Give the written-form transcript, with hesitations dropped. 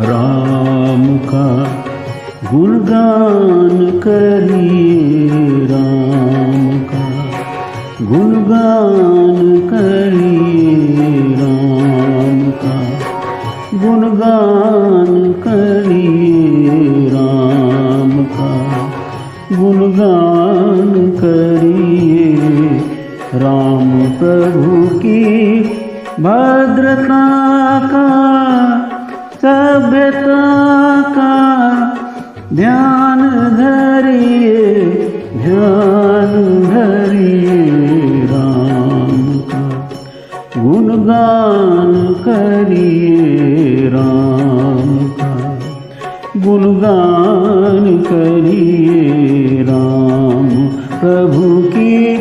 राम का गुणगान करिए, राम का गुणगान करिए, राम का गुणगान करिए, राम का गुणगान करिए। राम प्रभु की भद्रता का, सभ्यता का ध्यान धरिए, ध्यान धरिए। राम का गुणगान करिए, राम का गुणगान करिए। राम प्रभु की